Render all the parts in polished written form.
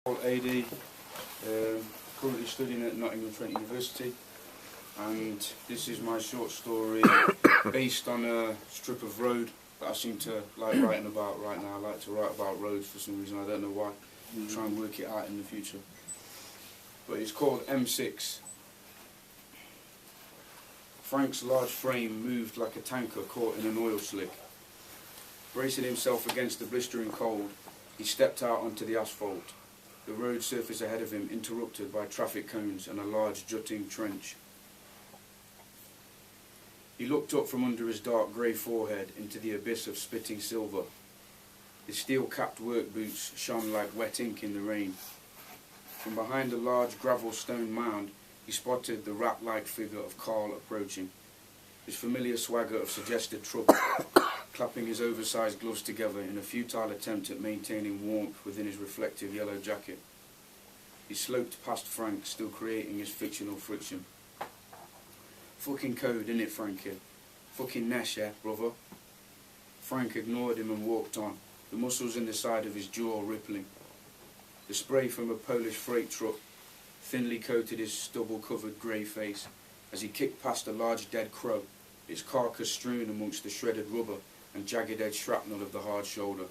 Called Adey, currently studying at Nottingham University, and this is my short story based on a strip of road that I seem to like writing about right now. I like to write about roads for some reason, I don't know why. Try and work it out in the future. But it's called M6. Frank's large frame moved like a tanker caught in an oil slick. Bracing himself against the blistering cold, he stepped out onto the asphalt. The road surface ahead of him interrupted by traffic cones and a large jutting trench. He looked up from under his dark grey forehead into the abyss of spitting silver. His steel-capped work boots shone like wet ink in the rain. From behind a large gravel stone mound, he spotted the rat-like figure of Carl approaching. His familiar swagger of suggested trouble, clapping his oversized gloves together in a futile attempt at maintaining warmth within his reflective yellow jacket. He sloped past Frank, still creating his fictional friction. "Fucking code, innit, Frankie? Fucking Nash, yeah, brother?" Frank ignored him and walked on, the muscles in the side of his jaw rippling. The spray from a Polish freight truck thinly coated his stubble-covered grey face as he kicked past a large dead crow, its carcass strewn amongst the shredded rubber and jagged-edged shrapnel of the hard shoulder.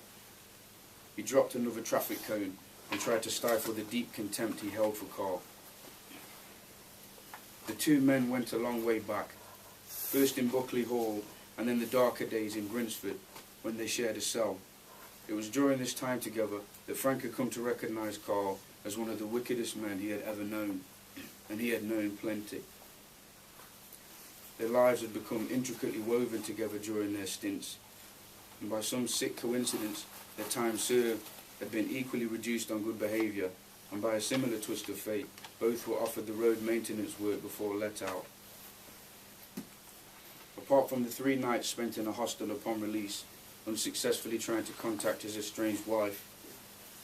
He dropped another traffic cone and tried to stifle the deep contempt he held for Carl. The two men went a long way back, first in Buckley Hall and then the darker days in Grinsford when they shared a cell. It was during this time together that Frank had come to recognise Carl as one of the wickedest men he had ever known, and he had known plenty. Their lives had become intricately woven together during their stints, and by some sick coincidence, their time served had been equally reduced on good behaviour, and by a similar twist of fate, both were offered the road maintenance work before let out. Apart from the 3 nights spent in a hostel upon release, unsuccessfully trying to contact his estranged wife,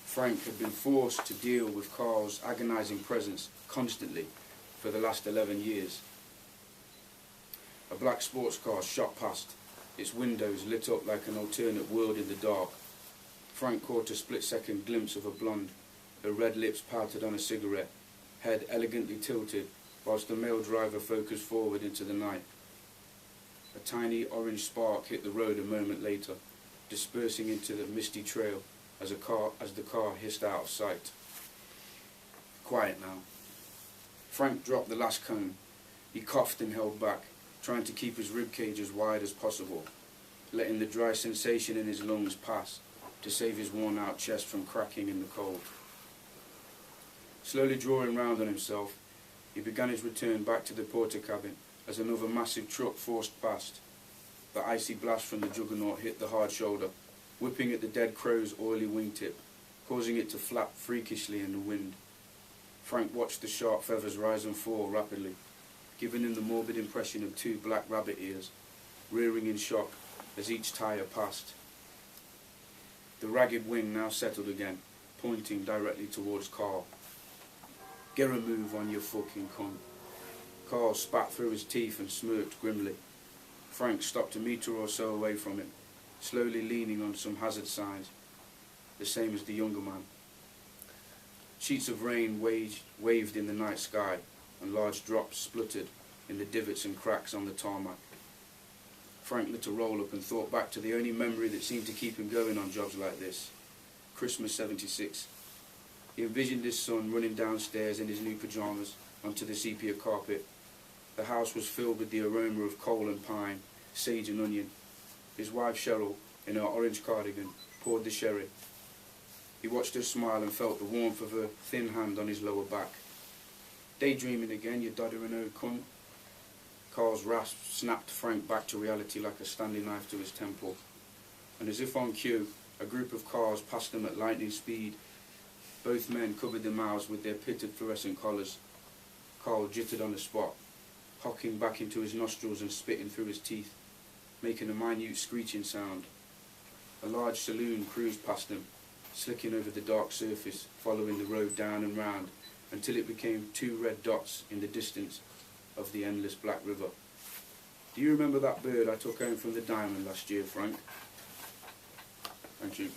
Frank had been forced to deal with Carl's agonising presence constantly for the last 11 years. A black sports car shot past, its windows lit up like an alternate world in the dark. Frank caught a split-second glimpse of a blonde, her red lips pouted on a cigarette, head elegantly tilted, whilst the male driver focused forward into the night. A tiny orange spark hit the road a moment later, dispersing into the misty trail as the car hissed out of sight. Quiet now. Frank dropped the last cone. He coughed and held back, trying to keep his ribcage as wide as possible, letting the dry sensation in his lungs pass to save his worn-out chest from cracking in the cold. Slowly drawing round on himself, he began his return back to the porter cabin as another massive truck forced past. The icy blast from the juggernaut hit the hard shoulder, whipping at the dead crow's oily wingtip, causing it to flap freakishly in the wind. Frank watched the sharp feathers rise and fall rapidly, giving him the morbid impression of 2 black rabbit ears, rearing in shock as each tyre passed. The ragged wing now settled again, pointing directly towards Carl. "Get a move on, you fucking cunt." Carl spat through his teeth and smirked grimly. Frank stopped a metre or so away from him, slowly leaning on some hazard signs, the same as the younger man. Sheets of rain waved in the night sky, and large drops spluttered in the divots and cracks on the tarmac. Frank lit a roll-up and thought back to the only memory that seemed to keep him going on jobs like this. Christmas '76. He envisioned his son running downstairs in his new pyjamas onto the sepia carpet. The house was filled with the aroma of coal and pine, sage and onion. His wife Cheryl, in her orange cardigan, poured the sherry. He watched her smile and felt the warmth of her thin hand on his lower back. "Daydreaming again, you doddering old cunt." Carl's rasp snapped Frank back to reality like a Stanley knife to his temple. And as if on cue, a group of cars passed them at lightning speed. Both men covered their mouths with their pitted fluorescent collars. Carl jittered on the spot, hocking back into his nostrils and spitting through his teeth, making a minute screeching sound. A large saloon cruised past them, slicking over the dark surface, following the road down and round, until it became 2 red dots in the distance of the endless black river. "Do you remember that bird I took home from the diamond last year, Frank?" Thank you.